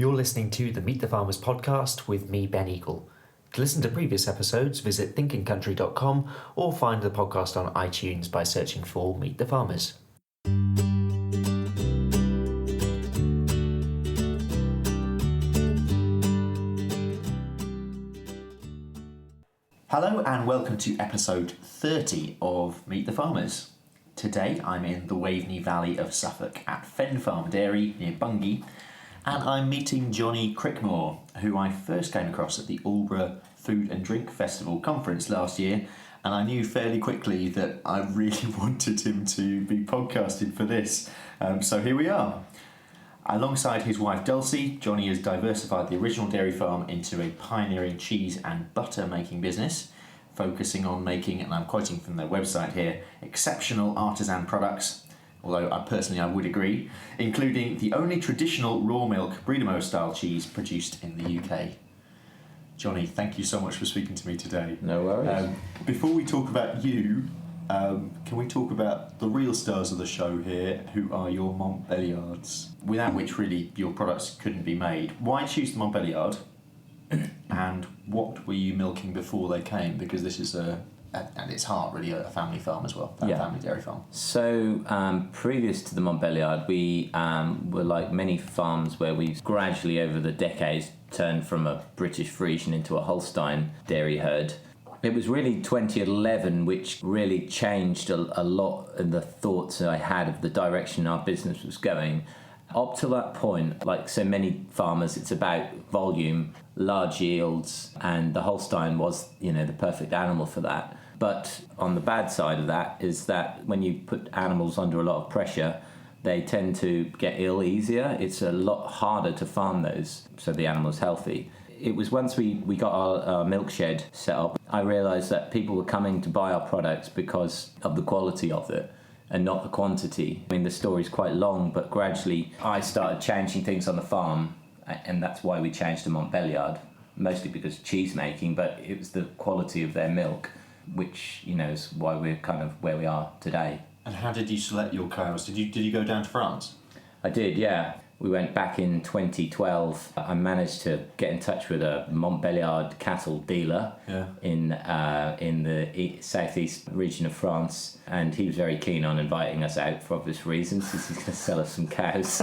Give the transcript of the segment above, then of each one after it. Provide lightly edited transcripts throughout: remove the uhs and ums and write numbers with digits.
You're listening to the Meet the Farmers podcast with me, Ben Eagle. To listen to previous episodes, visit thinkingcountry.com or find the podcast on iTunes by searching for Meet the Farmers. Hello and welcome to episode 30 of Meet the Farmers. Today I'm in the Waveney Valley of Suffolk at Fen Farm Dairy near Bungay, and I'm meeting Jonny Crickmore, who I first came across at the Aldeburgh Food and Drink Festival conference last year, and I knew fairly quickly that I really wanted him to be podcasted for this, so here we are. Alongside his wife Dulcie, Jonny has diversified the original dairy farm into a pioneering cheese and butter making business, focusing on making, and I'm quoting from their website here, exceptional artisan products, although I would agree, including the only traditional raw milk Brie style cheese produced in the UK. Jonny, thank you so much for speaking to me today. No worries. Before we talk about you, can we talk about the real stars of the show here, who are your Montbéliards, without which really your products couldn't be made. Why choose the Montbéliard, and what were you milking before they came? Because this is at its heart really a family farm as well, family dairy farm. So previous to the Montbéliard, we were like many farms where we gradually over the decades turned from a British Friesian into a Holstein dairy herd. It was really 2011 which really changed a lot in the thoughts that I had of the direction our business was going. Up to that point, like so many farmers, it's about volume, large yields, and the Holstein was, the perfect animal for that. But on the bad side of that is that when you put animals under a lot of pressure, they tend to get ill easier. It's a lot harder to farm those so the animal's healthy. It was once we got our milk shed set up, I realised that people were coming to buy our products because of the quality of it and not the quantity. I mean, the story's quite long, but gradually I started changing things on the farm, and that's why we changed to Montbéliard, mostly because of cheese making, but it was the quality of their milk, which, is why we're kind of where we are today. And how did you select your cows? Did you go down to France? I did, yeah. We went back in 2012. I managed to get in touch with a Montbéliard cattle dealer in the southeast region of France, and he was very keen on inviting us out for obvious reasons, since he's going to sell us some cows.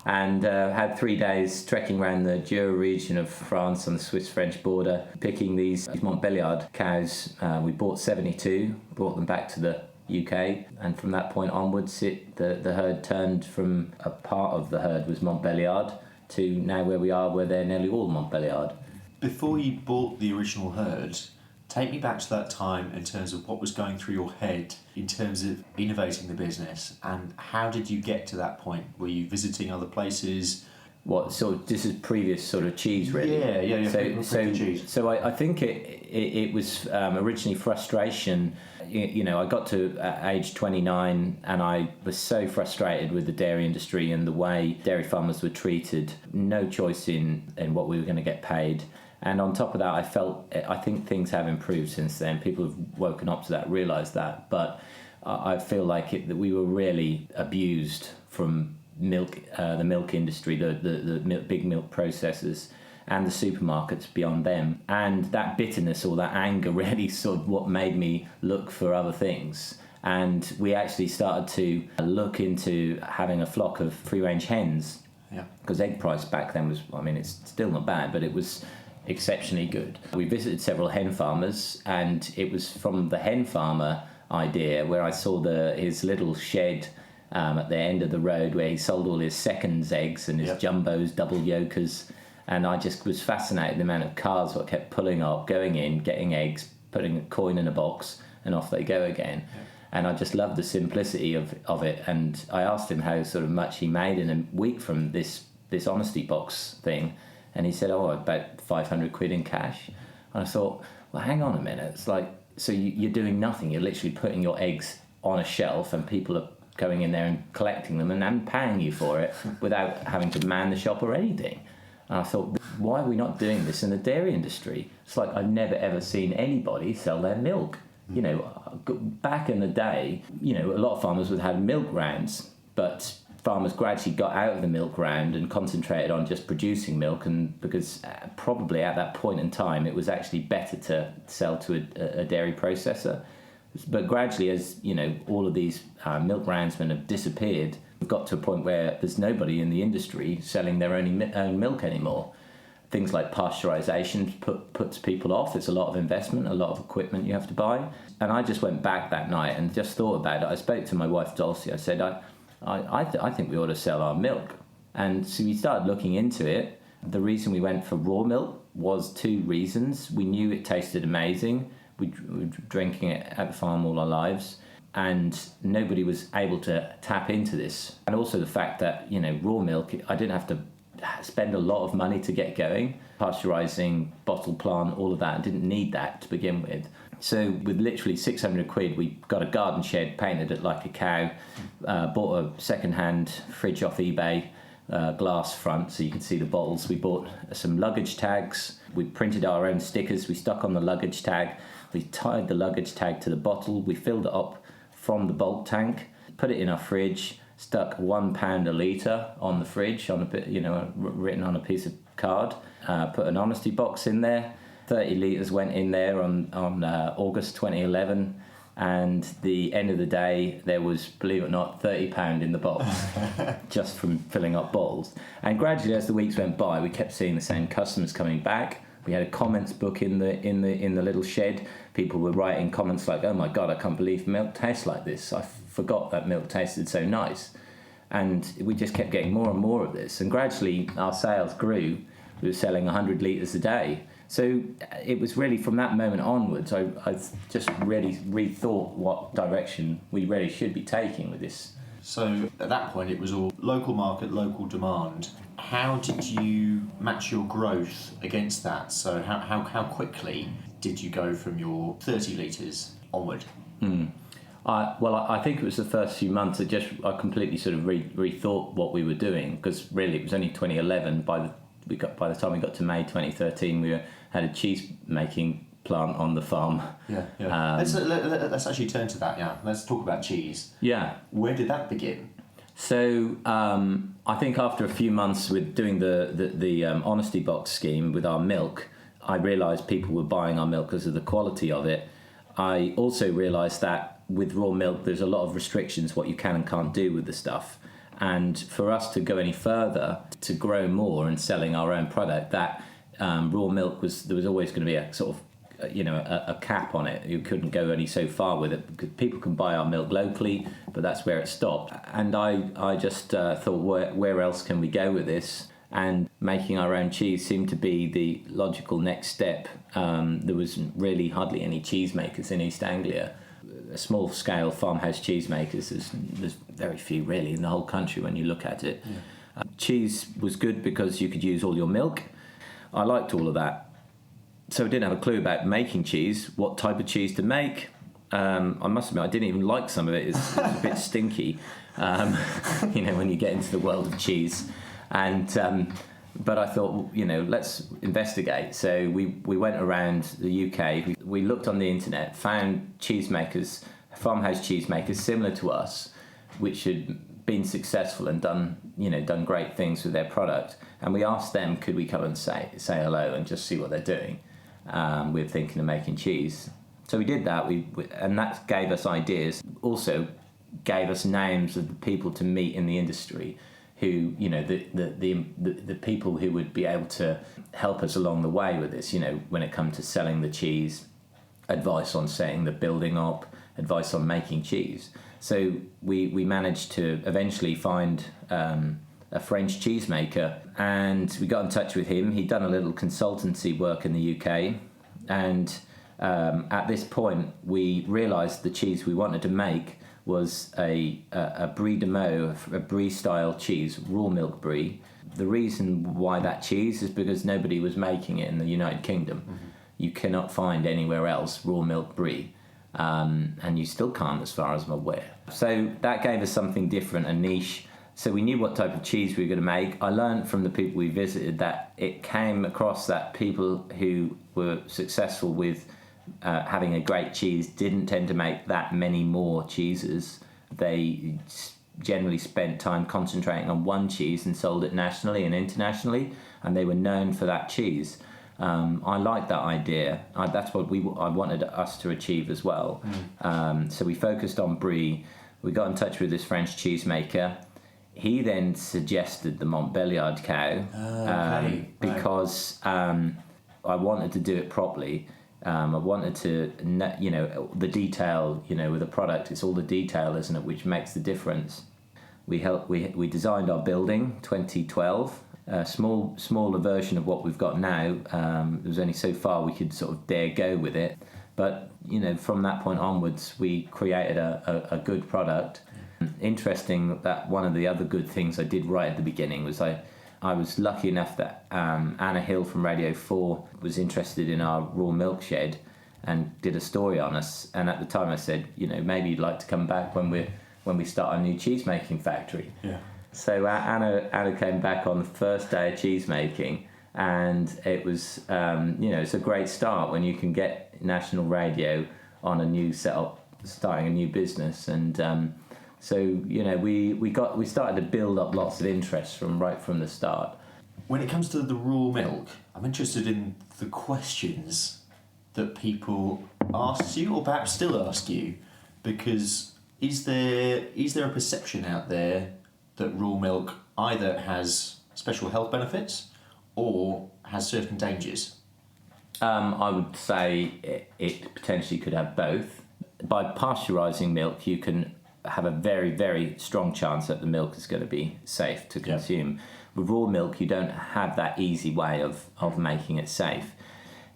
And had 3 days trekking around the Jura region of France on the Swiss-French border, picking these Montbéliard cows. We bought 72, brought them back to the UK, and from that point onwards the herd turned from a part of the herd was Montbéliard to now where we are, where they're nearly all Montbéliard. Before you bought the original herd, take me back to that time in terms of what was going through your head in terms of innovating the business, and how did you get to that point? Were you visiting other places? What sort of, this is previous sort of cheese, really? Yeah. So I think it was originally frustration. I got to age 29 and I was so frustrated with the dairy industry and the way dairy farmers were treated. No choice in what we were going to get paid. And on top of that, I think things have improved since then. People have woken up to that, realised that. But I feel like that we were really abused from milk, the milk industry, the big milk processors, and the supermarkets beyond them. And that bitterness or that anger really sort of what made me look for other things. And we actually started to look into having a flock of free-range hens. Yeah. Because egg price back then was, it's still not bad, but it was exceptionally good. We visited several hen farmers, and it was from the hen farmer idea where I saw his little shed at the end of the road where he sold all his seconds eggs and his jumbos, double yolkers. And I just was fascinated the amount of cars that kept pulling up, going in, getting eggs, putting a coin in a box, and off they go again. Yeah. And I just loved the simplicity of it. And I asked him how sort of much he made in a week from this honesty box thing. And he said, about 500 quid in cash. And I thought, well, hang on a minute. It's like, so you're doing nothing. You're literally putting your eggs on a shelf and people are going in there and collecting them and paying you for it without having to man the shop or anything. And I thought, why are we not doing this in the dairy industry? It's like I've never ever seen anybody sell their milk. Back in the day, a lot of farmers would have milk rounds, but farmers gradually got out of the milk round and concentrated on just producing milk, and because probably at that point in time it was actually better to sell to a dairy processor. But gradually, as you know, all of these milk roundsmen have disappeared, we've got to a point where there's nobody in the industry selling their own milk anymore. Things like pasteurisation puts people off. It's a lot of investment, a lot of equipment you have to buy. And I just went back that night and just thought about it. I spoke to my wife Dulcie. I said, I think we ought to sell our milk. And so we started looking into it. The reason we went for raw milk was two reasons. We knew it tasted amazing. We were drinking it at the farm all our lives, and nobody was able to tap into this. And also the fact that, you know, raw milk, I didn't have to spend a lot of money to get going. Pasteurising, bottle plant, all of that, I didn't need that to begin with. So with literally 600 quid, we got a garden shed, painted it like a cow, bought a second-hand fridge off eBay, glass front so you can see the bottles. We bought some luggage tags. We printed our own stickers. We stuck on the luggage tag. We tied the luggage tag to the bottle. We filled it up from the bulk tank, put it in our fridge, stuck £1 a litre on the fridge, on a bit, you know, written on a piece of card. Put an honesty box in there. 30 litres went in there on August 2011. And the end of the day, there was, believe it or not, £30 in the box just from filling up bottles. And gradually, as the weeks went by, we kept seeing the same customers coming back. We had a comments book in the little shed. People were writing comments like, "Oh my God, I can't believe milk tastes like this. I forgot that milk tasted so nice." And we just kept getting more and more of this. And gradually, our sales grew. We were selling 100 litres a day. So it was really from that moment onwards, I just really rethought what direction we really should be taking with this. So at that point, it was all local market, local demand. How did you match your growth against that? So how quickly did you go from your 30 litres onward? I think it was the first few months I completely sort of rethought what we were doing, because really it was only 2011. By the time we got to May 2013, we had a cheese making plant on the farm. Yeah. Let's actually turn to that. Yeah, let's talk about cheese. Yeah. Where did that begin? So I think after a few months with doing the honesty box scheme with our milk, I realised people were buying our milk because of the quality of it. I also realised that with raw milk, there's a lot of restrictions what you can and can't do with the stuff. And for us to go any further, to grow more and selling our own product, that raw milk there was always going to be a sort of a cap on it. You couldn't go any so far with it, because people can buy our milk locally, but that's where it stopped. And I just thought, where else can we go with this? And making our own cheese seemed to be the logical next step. There was really hardly any cheesemakers in East Anglia. Small scale farmhouse cheesemakers, there's very few really in the whole country when you look at it. Yeah. Cheese was good because you could use all your milk. I liked all of that. So I didn't have a clue about making cheese, what type of cheese to make. I must admit, I didn't even like some of it. It's a bit stinky, when you get into the world of cheese. And but I thought, let's investigate. So we went around the UK. We looked on the internet, found cheesemakers, farmhouse cheesemakers similar to us, which had been successful and done great things with their product. And we asked them, could we come and say hello and just see what they're doing? We were thinking of making cheese. So we did that, and that gave us ideas. Also gave us names of the people to meet in the industry, who, the people who would be able to help us along the way with this, when it comes to selling the cheese, advice on setting the building up, advice on making cheese. So we managed to eventually find a French cheesemaker, and we got in touch with him. He'd done a little consultancy work in the UK, and at this point we realised the cheese we wanted to make was a brie de meaux, a brie style cheese, raw milk brie. The reason why that cheese is because nobody was making it in the United Kingdom. Mm-hmm. You cannot find anywhere else raw milk brie, and you still can't, as far as I'm aware. So that gave us something different, a niche. So we knew what type of cheese we were going to make. I learned from the people we visited that it came across that people who were successful with having a great cheese didn't tend to make that many more cheeses. They generally spent time concentrating on one cheese and sold it nationally and internationally, and they were known for that cheese. I like that idea. That's what I wanted us to achieve as well. So we focused on Brie. We got in touch with this French cheesemaker. He then suggested the Montbéliard cow because I wanted to do it properly. I wanted to, the detail, with a product, it's all the detail, isn't it, which makes the difference. We designed our building 2012. A smaller version of what we've got now. It was only so far we could sort of dare go with it, but from that point onwards we created a good product. Interesting that one of the other good things I did right at the beginning was I was lucky enough that Anna Hill from Radio 4 was interested in our raw milk shed and did a story on us, and at the time I said, maybe you'd like to come back when we start our new cheese making factory. Yeah. So Anna came back on the first day of cheese making, and it was it's a great start when you can get national radio on a new setup, starting a new business, and we started to build up lots of interest right from the start. When it comes to the raw milk, I'm interested in the questions that people ask you, or perhaps still ask you, because is there a perception out there that raw milk either has special health benefits or has certain dangers? I would say it potentially could have both. By pasteurising milk, you can have a very, very strong chance that the milk is going to be safe to consume. With raw milk, you don't have that easy way of making it safe.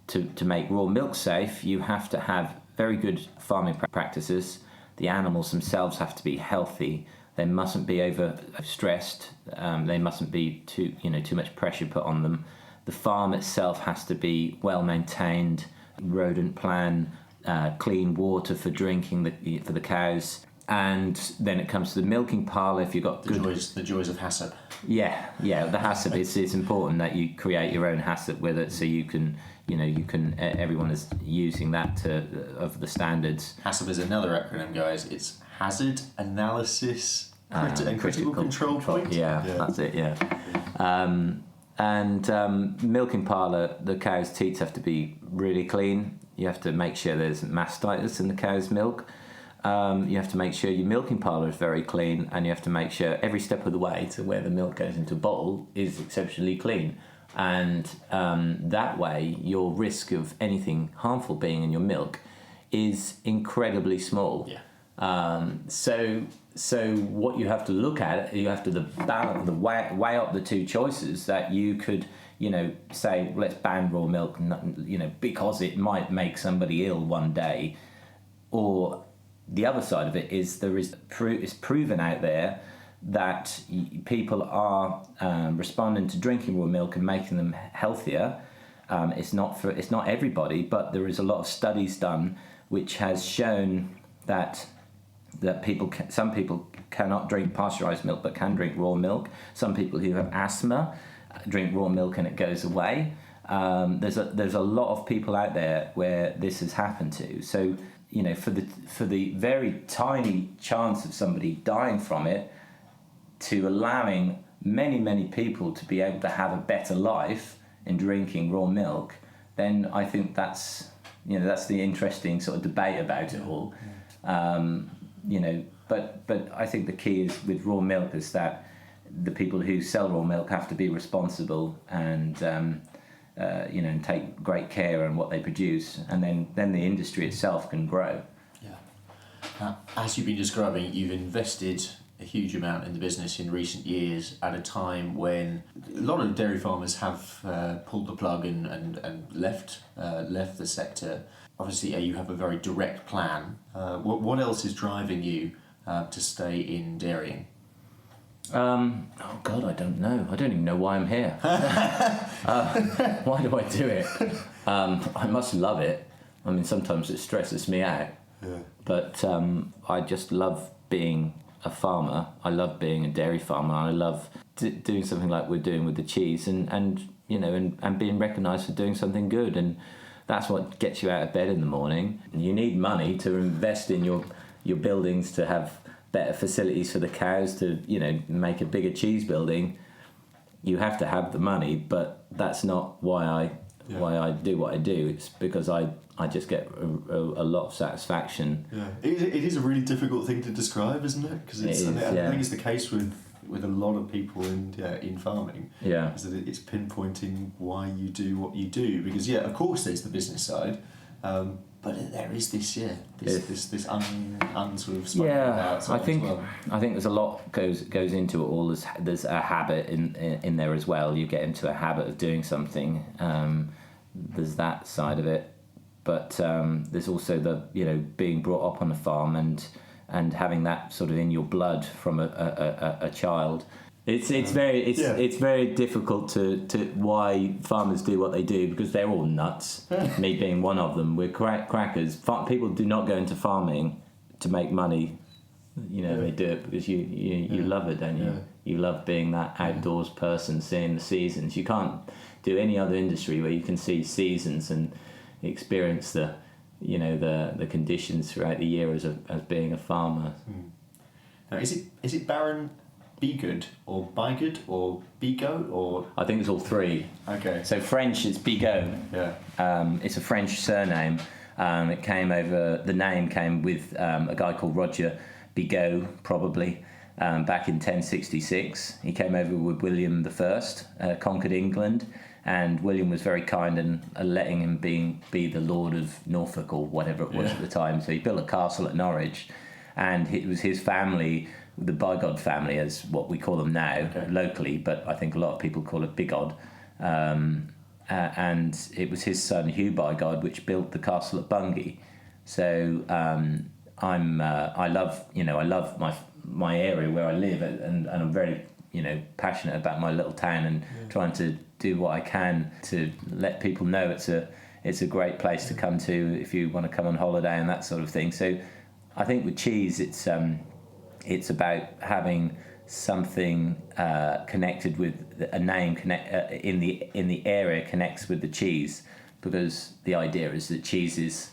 To make raw milk safe, you have to have very good farming practices. The animals themselves have to be healthy. They mustn't be overstressed. They mustn't be too much pressure put on them. The farm itself has to be well maintained, rodent plan, clean water for drinking for the cows. And then it comes to the milking parlour. If you've got the joys of HACCP. Yeah, the HACCP. It's important that you create your own HACCP with it, so you can everyone is using that of the standards. HACCP is another acronym, guys. It's Hazard Analysis and Critical Control Point. Yeah, that's it. Yeah. Milking parlour, the cow's teats have to be really clean. You have to make sure there's mastitis in the cow's milk. You have to make sure your milking parlour is very clean, and you have to make sure every step of the way to where the milk goes into a bottle is exceptionally clean. And that way, your risk of anything harmful being in your milk is incredibly small. Yeah. So what you have to look at, you have to weigh up the two choices that you could, say, let's ban raw milk, because it might make somebody ill one day, or the other side of it is it's proven out there that people are responding to drinking raw milk and making them healthier. It's not everybody, but there is a lot of studies done which has shown that some people cannot drink pasteurized milk but can drink raw milk. Some people who have asthma drink raw milk and it goes away. There's a lot of people out there where this has happened to. So for the very tiny chance of somebody dying from it, to allowing many people to be able to have a better life in drinking raw milk, then I think that's the interesting sort of debate about it all. But I think the key is with raw milk is that the people who sell raw milk have to be responsible and and take great care on what they produce, and then the industry itself can grow. Yeah. Now, as you've been describing, you've invested a huge amount in the business in recent years at a time when a lot of dairy farmers have pulled the plug and left the sector. Obviously, you have a very direct plan. What else is driving you to stay in dairying? Oh God, I don't know. I don't even know why I'm here. Why do I do it? I must love it. I mean, sometimes it stresses me out. Yeah. But I just love being a farmer. I love being a dairy farmer. I love doing something like we're doing with the cheese, and being recognised for doing something good. And that's what gets you out of bed in the morning. You need money to invest in your buildings, to have better facilities for the cows to, make a bigger cheese building, you have to have the money. But that's not why I do what I do. It's because I just get a lot of satisfaction. Yeah, it is a really difficult thing to describe, isn't it? Because I think it's the case with a lot of people in farming. Yeah, is that it's pinpointing why you do what you do. Because of course there's the business side, but there is this unsort of spoken about side I think as well. I think there's a lot goes into it all. There's a habit in there as well. You get into a habit of doing something. There's that side of it, but there's also the being brought up on a farm and having that sort of in your blood from a child. It's very difficult to why farmers do what they do, because they're all nuts. Me being one of them. We're crackers. People do not go into farming to make money. They do it because you love it, don't you? Yeah. You love being that outdoors person, seeing the seasons. You can't do any other industry where you can see seasons and experience the conditions throughout the year as being a farmer. Now, is it Baron Bigod or Bigod or Bigod or? I think it's all three. Okay. So French, it's Bigod. Yeah. It's a French surname. The name came with a guy called Roger Bigod, probably, back in 1066. He came over with William I, conquered England, and William was very kind and letting him be the Lord of Norfolk or whatever it was at the time. So he built a castle at Norwich, and it was his family, the Bigod family, as what we call them now locally, but I think a lot of people call it Bigod. And it was his son Hugh Bigod which built the castle at Bungay. So I love my area where I live, and I'm very passionate about my little town and trying to do what I can to let people know it's a great place to come to if you want to come on holiday and that sort of thing. So I think with cheese it's about having something connected with a name in the area connects with the cheese, because the idea is that cheese is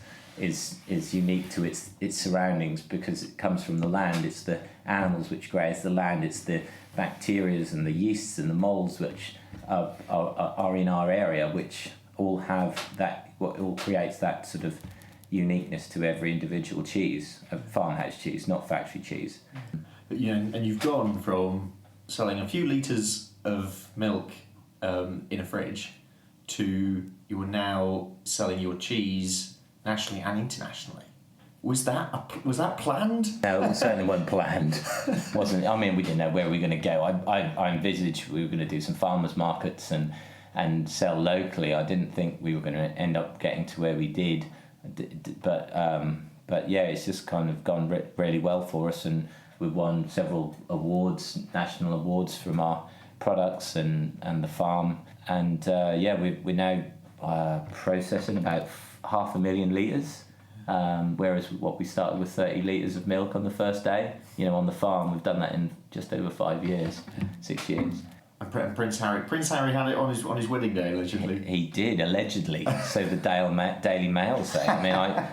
unique to its surroundings because it comes from the land. It's the animals which graze the land. It's the bacteria and the yeasts and the molds which are in our area, which all have that. What all creates that sort of uniqueness to every individual cheese, a farmhouse cheese, not factory cheese. But and you've gone from selling a few litres of milk in a fridge to you are now selling your cheese nationally and internationally. Was that planned? No, it certainly wasn't planned. Wasn't. I mean, we didn't know where we were going to go. I envisaged we were going to do some farmers markets and sell locally. I didn't think we were going to end up getting to where we did. But yeah, it's just kind of gone really well for us, and we've won several awards, national awards from our products and the farm. And we're now processing about 500,000 litres. Whereas what we started with 30 litres of milk on the first day, on the farm, we've done that in just over 5 years, 6 years. And Prince Harry had it on his wedding day, allegedly. He did, allegedly. So the Daily Mail say. I mean, I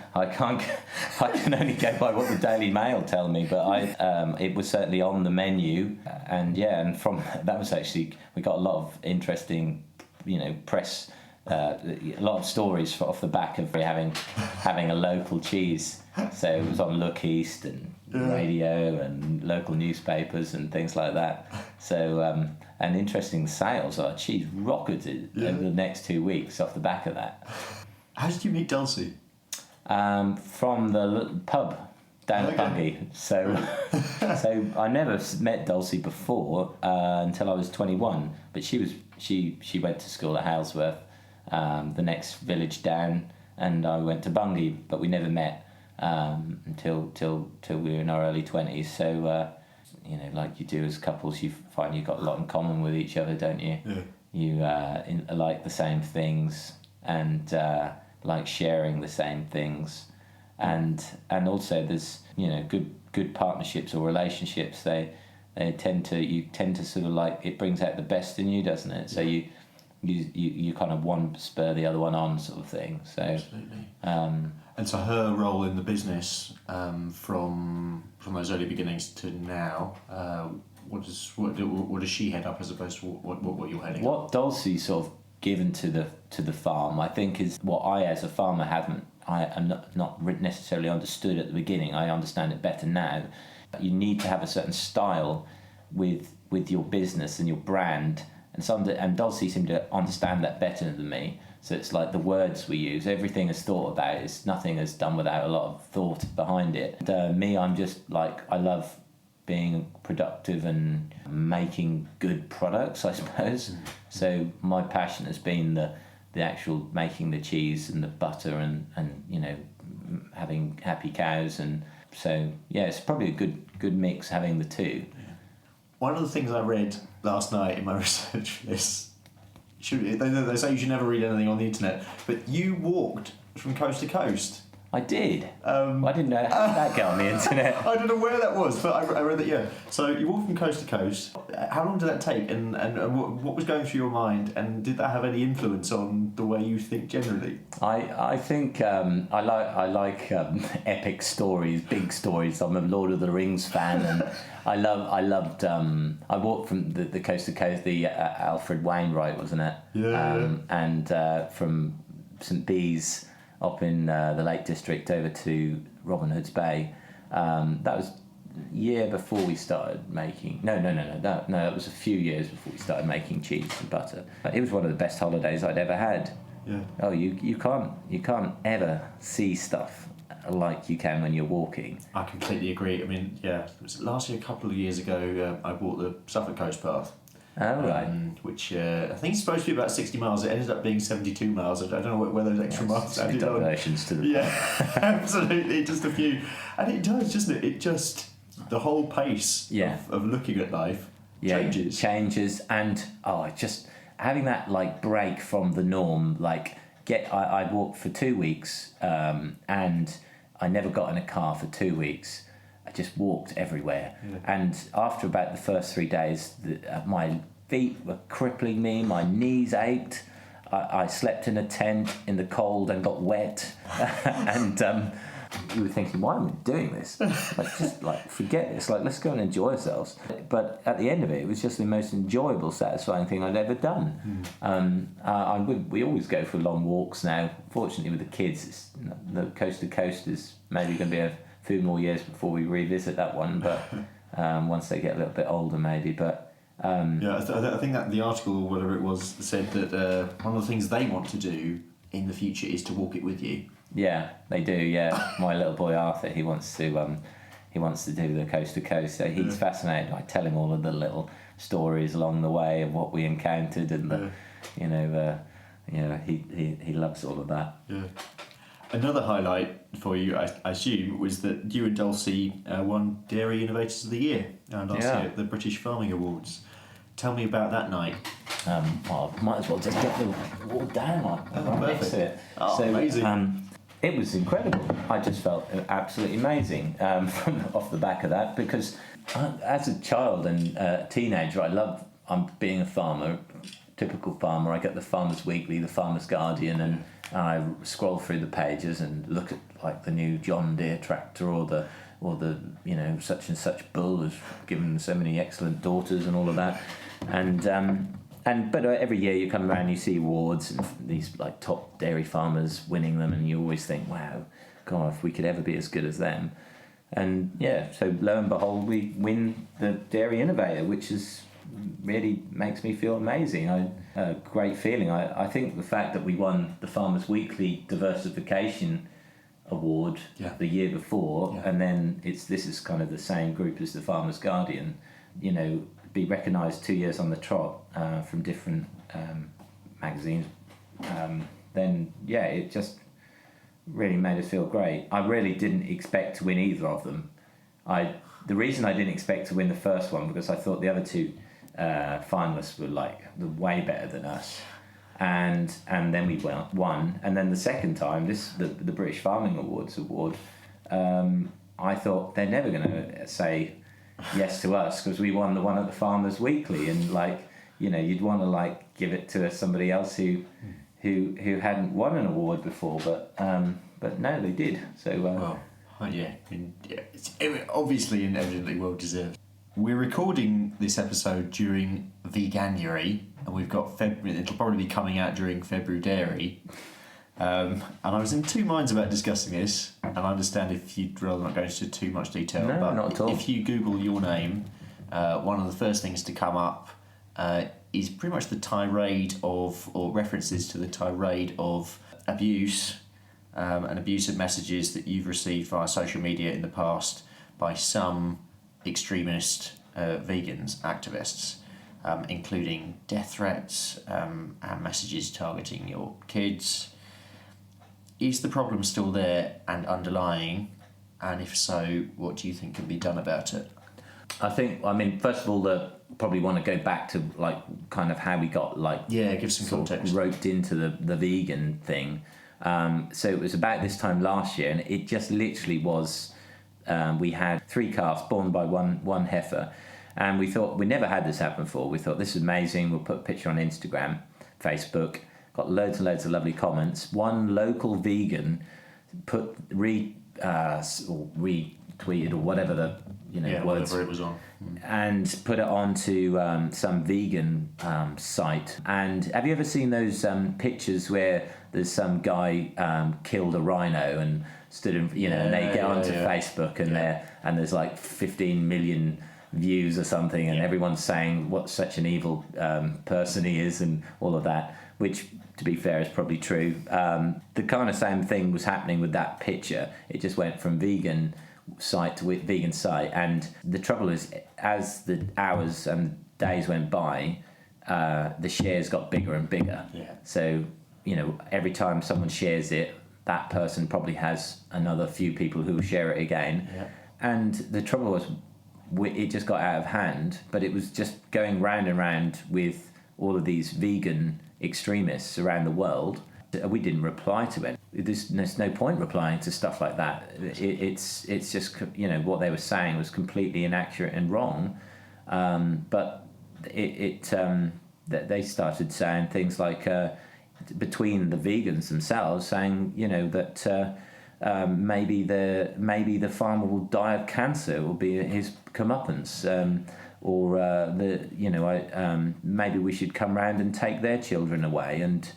can only go by what the Daily Mail tell me, but it was certainly on the menu, and from that was actually, we got a lot of interesting, press. A lot of stories off the back of having a local cheese. So it was on Look East and radio and local newspapers and things like that. So and interesting sales. Our cheese rocketed over the next 2 weeks off the back of that. How did you meet Dulcie? From the pub down at Bungay. So I never met Dulcie before until I was 21. But she went to school at Halesworth, the next village down, and I went to Bungay, but we never met until we were in our early 20s. So like you do as couples, you find you've got a lot in common with each other, don't you? Yeah. You like the same things and like sharing the same things, and also there's good partnerships or relationships. You tend to sort of like, it brings out the best in you, doesn't it? So you kind of one spur the other one on, sort of thing. So absolutely. And so her role in the business from those early beginnings to now, what does she head up as opposed to what you're heading up? What Dulcie's sort of given to the farm, I think, is what I as a farmer haven't. I am not necessarily understood at the beginning. I understand it better now. You need to have a certain style with your business and your brand, and Dulcie seemed to understand that better than me. So it's like the words we use, everything is thought about. Nothing is done without a lot of thought behind it. And, me, I'm just like, I love being productive and making good products, I suppose. So my passion has been the actual making the cheese and the butter and having happy cows, and so it's probably a good mix having the two. One of the things I read last night in my research for this, they say you should never read anything on the internet, but you walked from coast to coast. I did. I didn't know how that got on the internet. I don't know where that was, but I read that, yeah. So you walked from coast to coast. How long did that take, and what was going through your mind, and did that have any influence on the way you think generally? I think I like epic stories, big stories. I'm a Lord of the Rings fan, and I loved. I walked from the coast to coast, the Alfred Wainwright, wasn't it? Yeah. And from St Bees up in the Lake District over to Robin Hood's Bay. That was a year before we started making... No, that was a few years before we started making cheese and butter. It was one of the best holidays I'd ever had. Yeah. Oh, you can't ever see stuff like you can when you're walking. I completely agree. I mean, yeah, it was last year, a couple of years ago, I bought the Suffolk Coast Path. Oh, right. Which I think it's supposed to be about 60 miles. It ended up being 72 miles. I don't know where those extra miles added on. Diversions to the... Yeah, absolutely, just a few. And it does, doesn't it? It just, the whole pace of looking at life changes. And, just having that, like, break from the norm, like, I walked for 2 weeks, and I never got in a car for 2 weeks. I just walked everywhere. Yeah. And after about the first 3 days, my feet were crippling me, my knees ached. I slept in a tent in the cold and got wet. And we were thinking, why am I doing this? Forget this. Like, let's go and enjoy ourselves. But at the end of it, it was just the most enjoyable, satisfying thing I'd ever done. We always go for long walks now. Fortunately, with the kids, the coast to coast is maybe going to be a few more years before we revisit that one, but once they get a little bit older, maybe. But I think that the article or whatever it was said that one of the things they want to do in the future is to walk it with you. Yeah, they do. Yeah, my little boy Arthur, he wants to do the coast to coast. So he's fascinated. I tell him all of the little stories along the way of what we encountered, and he loves all of that. Yeah. Another highlight for you, I assume, was that you and Dulcie won Dairy Innovators of the Year last year at the British Farming Awards. Tell me about that night. Might as well just get the award down right next to it. Oh, amazing. It was incredible. I just felt absolutely amazing off the back of that, because as a child and teenager, I'm being a farmer, typical farmer. I get the Farmers Weekly, the Farmers Guardian, and I scroll through the pages and look at like the new John Deere tractor or the such and such bull has given so many excellent daughters and all of that, but every year you come around, you see awards and these like top dairy farmers winning them, and you always think, wow, God, if we could ever be as good as them. And so lo and behold, we win the Dairy Innovator, which is really makes me feel amazing. A great feeling. I think the fact that we won the Farmers Weekly Diversification Award the year before, and then this is kind of the same group as the Farmers Guardian, be recognised 2 years on the trot from different magazines, then it just really made us feel great. I really didn't expect to win either of them. The reason I didn't expect to win the first one, because I thought the other two finalists were way better than us, and then we won, and then the second time, the British Farming Awards award, I thought they're never going to say yes to us because we won the one at the Farmers Weekly, and you'd want to like give it to somebody else who hadn't won an award before, but no, they did. So it's obviously and evidently well deserved. We're recording this episode during Veganuary, and we've got February. It'll probably be coming out during February. And I was in two minds about discussing this, and I understand if you'd rather not go into too much detail. No, but not at all. If you Google your name, one of the first things to come up is pretty much the tirade of, or references to the tirade of abuse and abusive messages that you've received via social media in the past by some extremist vegans, activists, including death threats and messages targeting your kids. Is the problem still there and underlying? And if so, what do you think can be done about it? I mean, first of all, probably want to go back to like kind of how we got give some context, roped into the vegan thing. So it was about this time last year, and it just literally was. We had 3 calves born by one heifer, and we thought we never had this happen before. We thought this is amazing. We'll put a picture on Instagram, Facebook. Got loads and loads of lovely comments. One local vegan retweeted or whatever the words, whatever it was on, and put it onto some vegan site. And have you ever seen those pictures where there's some guy killed a rhino and stood in, and they get onto Facebook and there's like 15 million views or something, and everyone's saying what such an evil person he is and all of that, which, to be fair, is probably true. The kind of same thing was happening with that picture. It just went from vegan site to vegan site, and the trouble is, as the hours and days went by, the shares got bigger and bigger. So every time someone shares it, that person probably has another few people who will share it again. And the trouble was, it just got out of hand, but it was just going round and round with all of these vegan extremists around the world. We didn't reply to it. There's no point replying to stuff like that. It's just, what they were saying was completely inaccurate and wrong. But they started saying things like, between the vegans themselves, saying, that maybe the farmer will die of cancer, will be his comeuppance, or maybe we should come round and take their children away and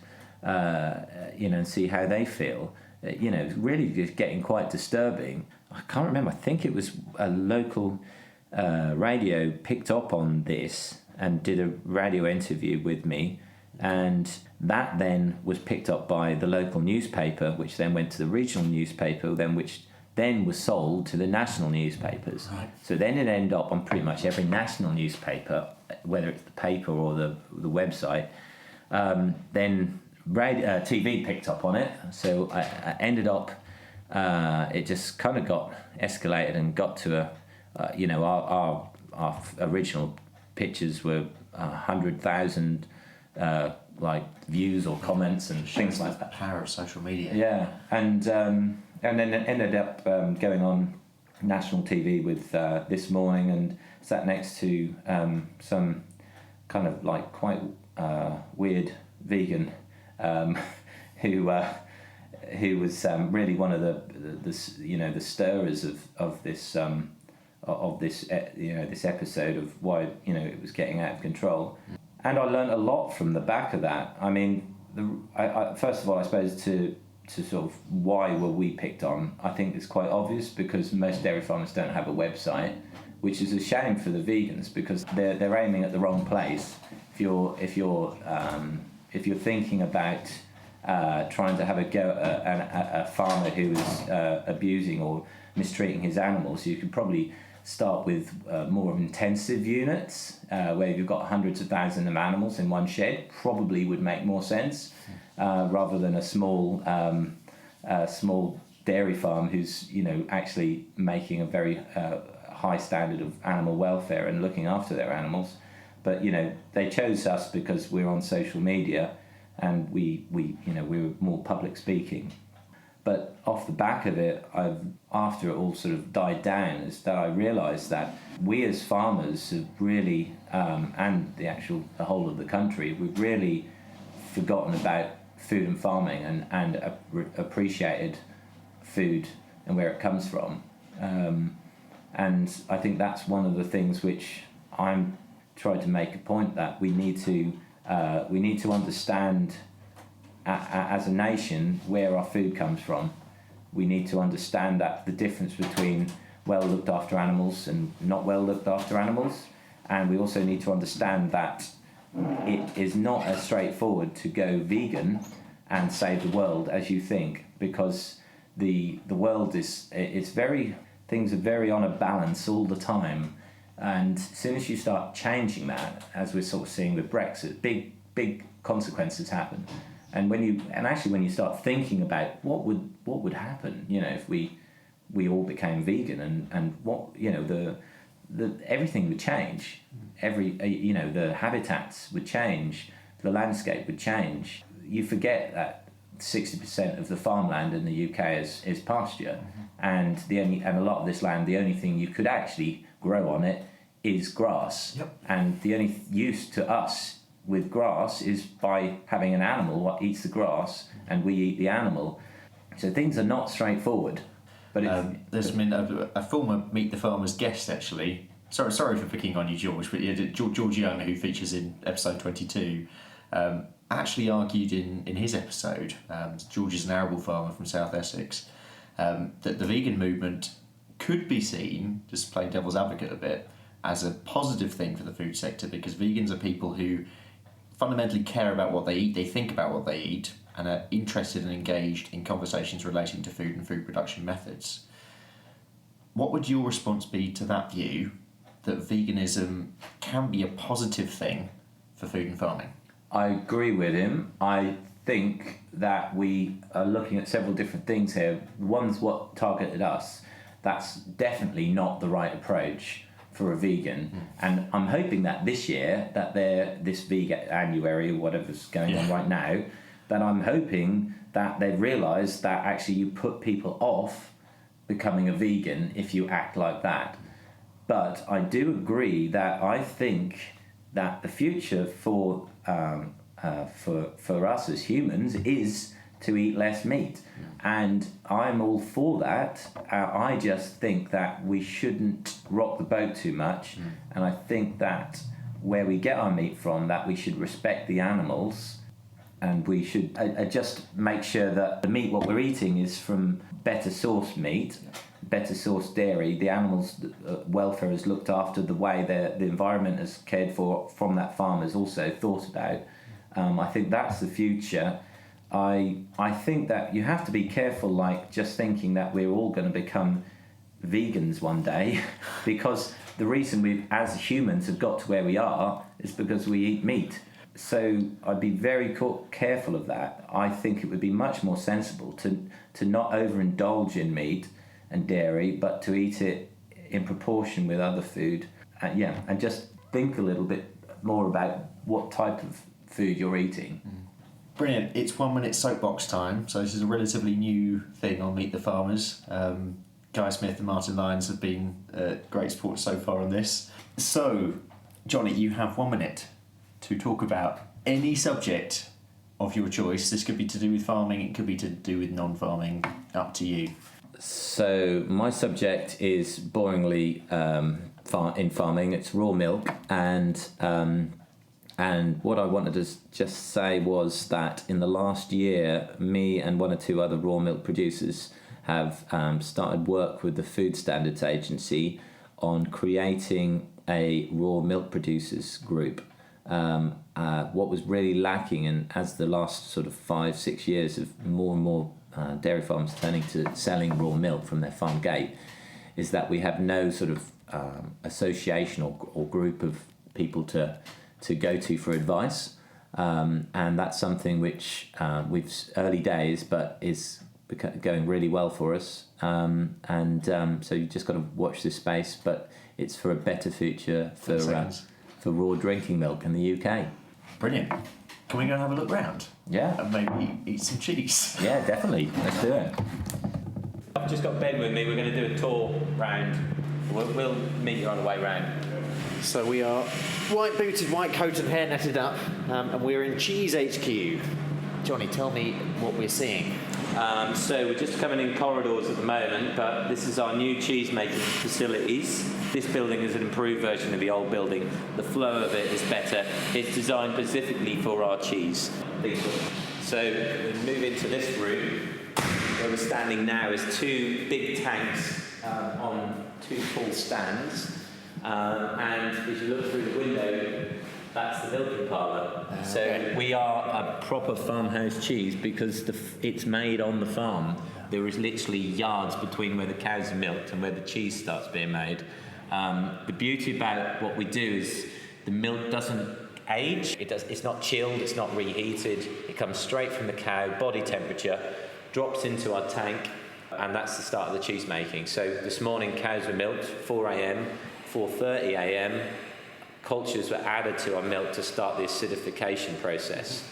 and see how they feel. Really just getting quite disturbing. I can't remember. I think it was a local radio picked up on this and did a radio interview with me, and that then was picked up by the local newspaper, which then went to the regional newspaper, which then was sold to the national newspapers. Right. So then it ended up on pretty much every national newspaper, whether it's the paper or the website. Then TV picked up on it, so I ended up. It just kind of got escalated and got to our original pictures were 100,000 views or comments and things like that. The power of social media. Yeah, and then it ended up going on national TV with This Morning, and sat next to some kind of quite weird vegan who was really one of the stirrers of this this episode of why it was getting out of control. And I learned a lot from the back of that. I mean, first of all, I suppose to sort of why were we picked on, I think it's quite obvious, because most dairy farmers don't have a website, which is a shame for the vegans, because they're aiming at the wrong place. If you're thinking about trying to have a go at a farmer who is abusing or mistreating his animals, you could probably start with more intensive units where you've got hundreds of thousands of animals in one shed. Probably would make more sense rather than a small dairy farm who's actually making a very high standard of animal welfare and looking after their animals. But they chose us because we're on social media and we were more public speaking. But off the back of it, after it all sort of died down, is that I realised that we as farmers have really, and the whole of the country, we've really forgotten about food and farming and appreciated food and where it comes from. And I think that's one of the things which I'm trying to make a point, that we need to understand as a nation where our food comes from. We need to understand that the difference between well looked after animals and not well looked after animals, and we also need to understand that it is not as straightforward to go vegan and save the world as you think, because the world things are very on a balance all the time, and as soon as you start changing that, as we're sort of seeing with Brexit, big consequences happen. And when you start thinking about what would happen, if we all became vegan, and what the everything would change. The habitats would change, the landscape would change. You forget that 60% of the farmland in the UK is pasture, and a lot of this land, the only thing you could actually grow on it is grass. Yep. And the only use to us with grass is by having an animal what eats the grass, and we eat the animal. So things are not straightforward. But there's been a former Meet the Farmers guest, actually. Sorry for picking on you, George, but George Young, who features in episode 22, actually argued in his episode, George is an arable farmer from South Essex, that the vegan movement could be seen, just playing devil's advocate a bit, as a positive thing for the food sector, because vegans are people who fundamentally care about what they eat, they think about what they eat, and are interested and engaged in conversations relating to food and food production methods. What would your response be to that view, that veganism can be a positive thing for food and farming? I agree with him. I think that we are looking at several different things here. One's what targeted us. That's definitely not the right approach for a vegan, and I'm hoping that this year, that this vegan annuary or whatever's going on right now, that I'm hoping that they've realised that actually you put people off becoming a vegan if you act like that. But I do agree that I think that the future for us as humans is to eat less meat, and I'm all for that. I just think that we shouldn't rock the boat too much, and I think that where we get our meat from, that we should respect the animals, and we should just make sure that the meat what we're eating is from better sourced meat, better sourced dairy. The animals' welfare is looked after, the way the environment is cared for from that farm is also thought about. I think that's the future. I think that you have to be careful, like just thinking that we're all going to become vegans one day, because the reason we as humans have got to where we are is because we eat meat. So I'd be very careful of that. I think it would be much more sensible to not overindulge in meat and dairy, but to eat it in proportion with other food. And just think a little bit more about what type of food you're eating. Brilliant. It's 1 minute soapbox time. So this is a relatively new thing on Meet the Farmers. Guy Smith and Martin Lyons have been great supporters so far on this. So, Jonny, you have 1 minute to talk about any subject of your choice. This could be to do with farming, it could be to do with non-farming. Up to you. So my subject is boringly in farming. It's raw milk, and what I wanted to just say was that in the last year, me and one or two other raw milk producers have started work with the Food Standards Agency on creating a raw milk producers group. What was really lacking, and as the last sort of 5-6 years of more and more dairy farms turning to selling raw milk from their farm gate, is that we have no sort of association or group of people to go to for advice, and that's something which we've early days, but is going really well for us. So you just got to watch this space, but it's for a better future for raw drinking milk in the UK. Brilliant. Can we go and have a look round? Yeah. And maybe eat some cheese? Yeah, definitely. Let's do it. I've just got Ben with me. We're going to do a tour round. We'll meet you on the way round. So we are white booted, white coat and hair netted up, and we're in Cheese HQ. Johnny, tell me what we're seeing. So we're just coming in corridors at the moment, but this is our new cheese making facilities. This building is an improved version of the old building. The flow of it is better. It's designed specifically for our cheese. So we move into this room. Where we're standing now is two big tanks on two tall stands. And as you look through the window, that's the milking parlour. So we are a proper farmhouse cheese because it's made on the farm. There is literally yards between where the cows are milked and where the cheese starts being made. The beauty about what we do is the milk doesn't age. It's not chilled, it's not reheated. It comes straight from the cow, body temperature, drops into our tank, and that's the start of the cheese making. So this morning cows were milked, 4 a.m, 4:30 a.m, cultures were added to our milk to start the acidification process.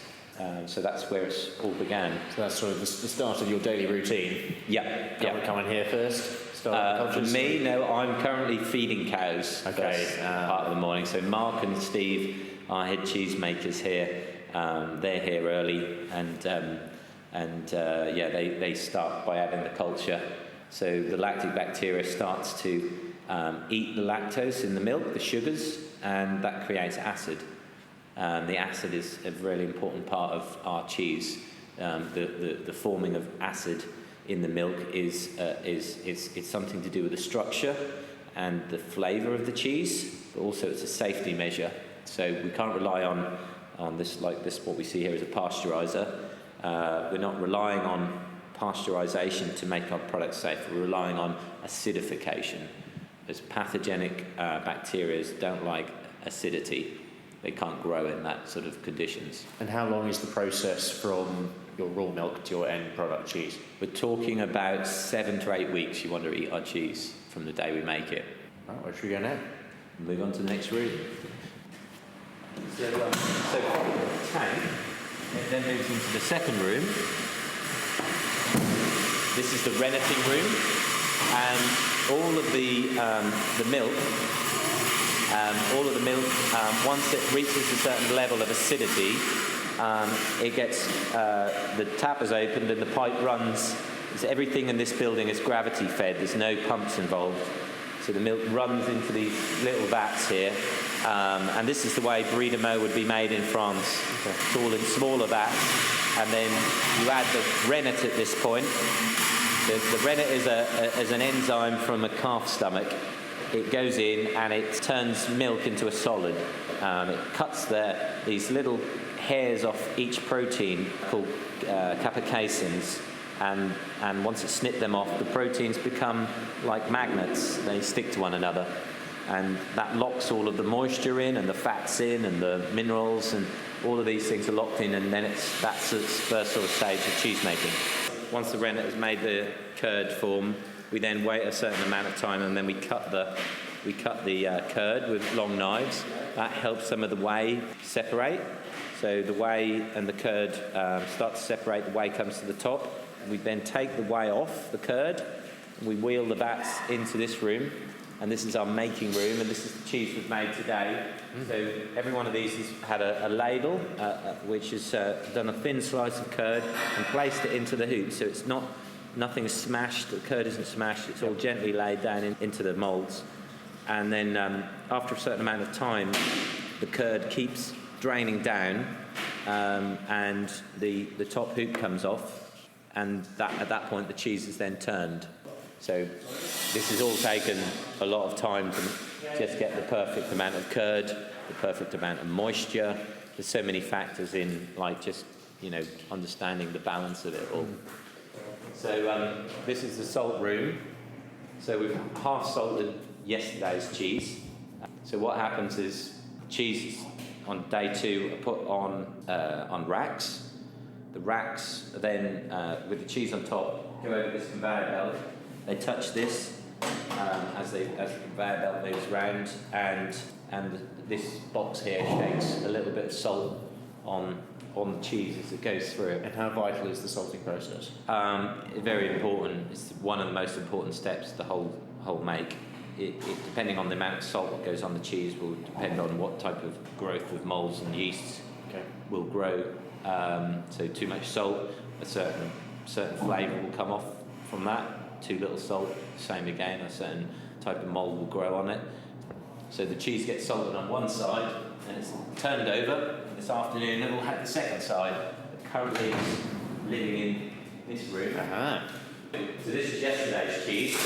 So that's where it's all began. So that's sort of the start of your daily routine. Yeah. Come in here first. For me, no, I'm currently feeding cows. Okay. Part of the morning. So Mark and Steve, our head cheese makers here, they're here early, and they start by adding the culture. So the lactic bacteria starts to eat the lactose in the milk, the sugars, and that creates acid. The acid is a really important part of our cheese. The forming of acid in the milk is something to do with the structure and the flavour of the cheese, but also it's a safety measure. So we can't rely on this, like this, what we see here is a pasteuriser. We're not relying on pasteurisation to make our products safe. We're relying on acidification. As pathogenic bacteria don't like acidity. They can't grow in that sort of conditions. And how long is the process from your raw milk to your end product cheese? We're talking about 7 to 8 weeks you want to eat our cheese from the day we make it. Right, where should we go now? Move on to the next room. So from the tank, it then moves into the second room. This is the renneting room, and all of the milk, once it reaches a certain level of acidity, it gets the tap is opened and the pipe runs. So everything in this building is gravity fed. There's no pumps involved. So the milk runs into these little vats here, and this is the way Brie de Meaux would be made in France. Okay. It's all in smaller vats, and then you add the rennet at this point. The rennet is an enzyme from a calf stomach. It goes in and it turns milk into a solid. It cuts these little hairs off each protein called capecaisins. And once it snipped them off, the proteins become like magnets. They stick to one another. And that locks all of the moisture in and the fats in and the minerals, and all of these things are locked in, and then that's its first sort of stage of cheese making. Once the rennet has made the curd form, we then wait a certain amount of time, and then we cut the curd with long knives. That helps some of the whey separate. So the whey and the curd start to separate. The whey comes to the top. We then take the whey off the curd, and we wheel the vats into this room, and this is our making room, and this is the cheese we've made today. So every one of these has had a ladle, which has done a thin slice of curd and placed it into the hoop. So it's nothing is smashed, the curd isn't smashed, it's all gently laid down into the moulds. And then after a certain amount of time, the curd keeps draining down, and the top hoop comes off. And at that point the cheese is then turned. So this has all taken a lot of time to just get the perfect amount of curd, the perfect amount of moisture. There's so many factors in, like just, understanding the balance of it all. So this is the salt room. So we've half salted yesterday's cheese. So what happens is cheese on day 2 are put on racks. The racks are then, with the cheese on top, go over this conveyor belt. They touch this as the conveyor belt moves around, and this box here shakes a little bit of salt on on the cheese as it goes through it. And how vital is the salting process? Very important. It's one of the most important steps of the whole make. It depending on the amount of salt that goes on the cheese will depend on what type of growth of molds and yeasts will grow. So too much salt, a certain flavour will come off from that. Too little salt, same again, a certain type of mold will grow on it. So the cheese gets salted on one side and it's turned over. This afternoon it will have the second side. But currently it's living in this room. So this is yesterday's cheese.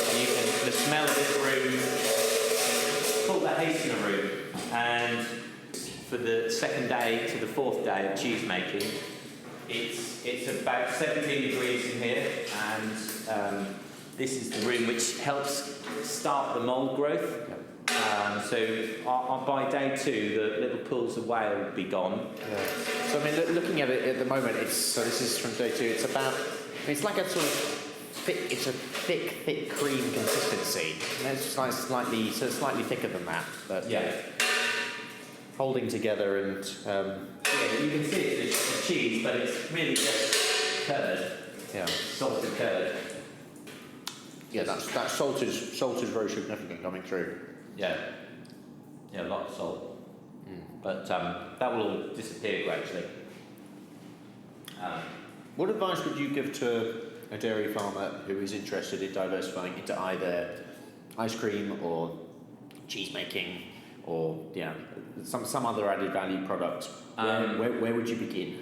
And you can the smell of this room, it's called the hastener room. And for the second day to the fourth day of cheese making, it's about 17 degrees in here, and this is the room which helps start the mould growth. So by day 2, the little pools of whale will be gone. So I mean, looking at it at the moment, this is from day 2. It's about, it's like a sort of thick, it's a thick cream consistency. And it's like slightly thicker than that, but holding together and. You can see it's the cheese, but it's really just curd. Yeah. Salted curd. Yeah, that salt is very significant coming through. Yeah, a lot of salt. But that will all disappear gradually. What advice would you give to a dairy farmer who is interested in diversifying into either ice cream or cheese making or some other added value product? Where would you begin?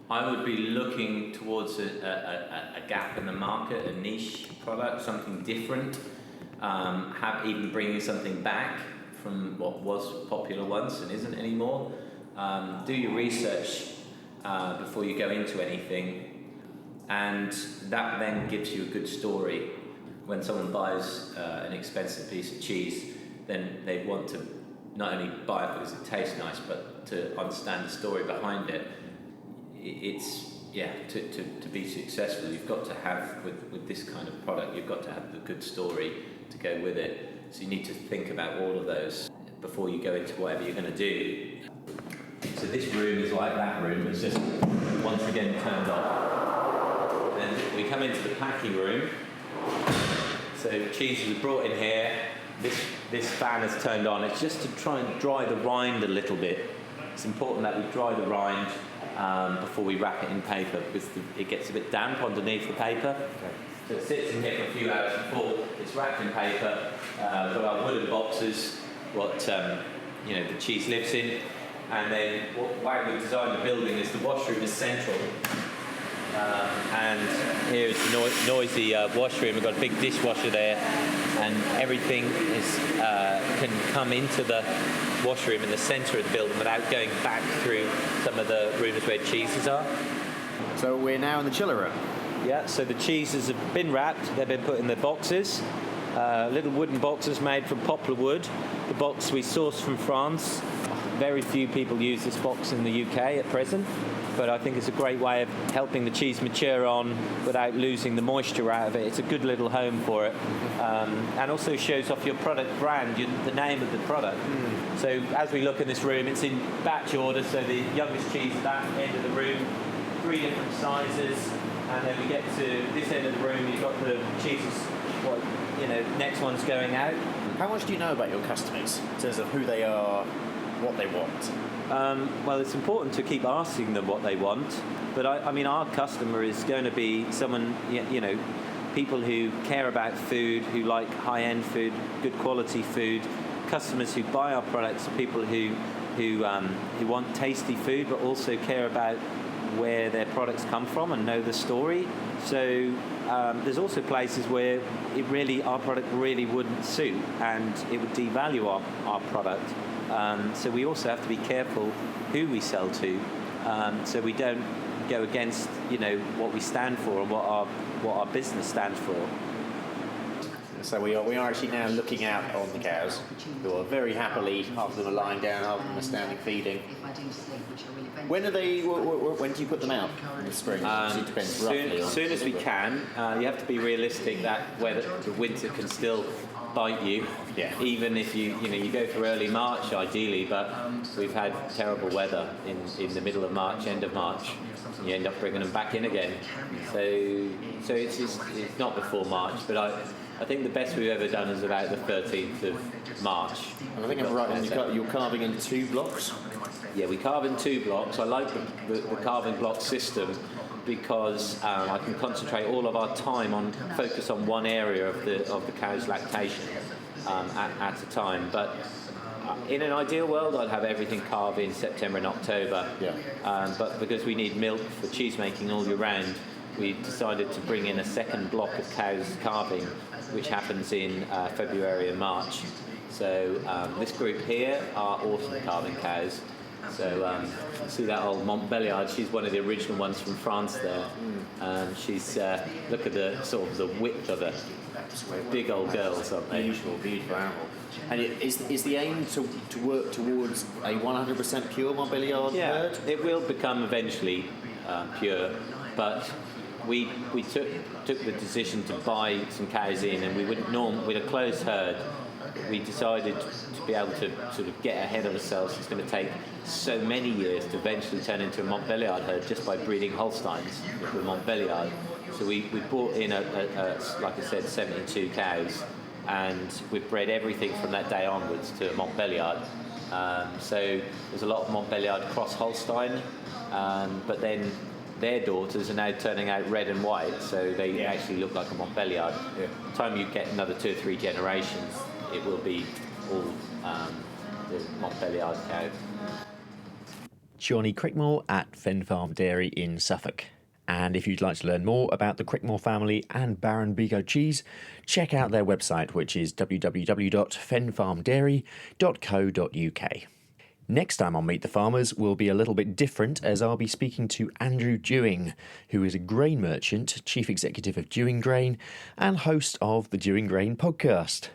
I would be looking towards a gap in the market, a niche product, something different. Even bringing something back from what was popular once and isn't anymore. Do your research before you go into anything, and that then gives you a good story. When someone buys an expensive piece of cheese, then they want to not only buy it because it tastes nice, but to understand the story behind it. To be successful, you've got to have, with this kind of product, you've got to have the good story to go with it. So you need to think about all of those before you go into whatever you're going to do. So this room is like that room, it's just once again turned off. Then we come into the packing room. So cheeses are brought in here. This fan is turned on. It's just to try and dry the rind a little bit. It's important that we dry the rind before we wrap it in paper, because it gets a bit damp underneath the paper. So it sits in here for a few hours before it's wrapped in paper. We've got our wooden boxes, what the cheese lives in, and then why we've designed the building is the washroom is central. And here is the noisy washroom. We've got a big dishwasher there, and everything can come into the washroom in the centre of the building without going back through some of the rooms where cheeses are. So we're now in the chiller room. Yeah, so the cheeses have been wrapped, they've been put in the boxes, little wooden boxes made from poplar wood. The box we source from France. Very few people use this box in the UK at present, but I think it's a great way of helping the cheese mature on without losing the moisture out of it. It's a good little home for it, and also shows off your product brand, the name of the product. So as we look in this room, it's in batch order, so the youngest cheese at that end of the room, 3 different sizes, and then we get to this end of the room, you've got the cheeses, next one's going out. How much do you know about your customers in terms of who they are, what they want? Well, it's important to keep asking them what they want, but I mean, our customer is going to be someone, people who care about food, who like high-end food, good quality food. Customers who buy our products are people who want tasty food, but also care about where their products come from and know the story. So there's also places where our product really wouldn't suit, and it would devalue our product. So we also have to be careful who we sell to, so we don't go against what we stand for and what our business stands for. So we are actually now looking out on the cows, who are very happily, half of them are lying down, half of them are standing feeding. When do you put them out in the spring? It depends roughly. As soon as we can. You have to be realistic that whether the winter can still bite you. Yeah. Even if you go for early March ideally, but we've had terrible weather in the middle of March, end of March. You end up bringing them back in again. So it's not before March, but I think the best we've ever done is about the 13th of March. And I think I'm right, and you're carving in 2 blocks. Yeah, we carve in 2 blocks. I like the carving block system because I can concentrate all of our time on focus on one area of the cow's lactation at a time. But in an ideal world, I'd have everything carved in September and October. Yeah. But because we need milk for cheese making all year round, we decided to bring in a second block of cows calving, which happens in February and March. So this group here are awesome calving cows. So see that old Montbéliard, she's one of the original ones from France there. She's, look at the sort of the width of her. Big old girls, aren't they? Beautiful animal. And is the aim to work towards a 100% pure Montbéliard herd? It will become eventually pure, but we took the decision to buy some cows in, and we wouldn't with a closed herd. We decided to be able to sort of get ahead of ourselves. It's going to take so many years to eventually turn into a Montbéliard herd just by breeding Holsteins with Montbéliard. So we brought in, like I said, 72 cows, and we've bred everything from that day onwards to a Montbéliard. So there's a lot of Montbéliard cross Holstein, but then their daughters are now turning out red and white, so they actually look like a Montbéliard. By the time you get another 2 or 3 generations, it will be all the Montbéliard cow. Jonny Crickmore at Fen Farm Dairy in Suffolk. And if you'd like to learn more about the Crickmore family and Baron Bigod cheese, check out their website, which is www.fenfarmdairy.co.uk. Next time on Meet the Farmers will be a little bit different, as I'll be speaking to Andrew Dewing, who is a grain merchant, chief executive of Dewing Grain, and host of the Dewing Grain podcast.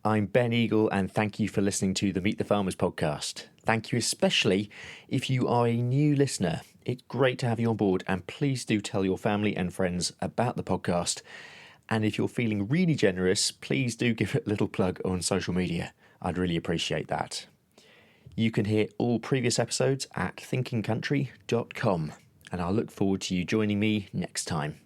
I'm Ben Eagle, and thank you for listening to the Meet the Farmers podcast. Thank you especially if you are a new listener. It's great to have you on board, and please do tell your family and friends about the podcast. And if you're feeling really generous, please do give it a little plug on social media. I'd really appreciate that. You can hear all previous episodes at thinkingcountry.com, and I'll look forward to you joining me next time.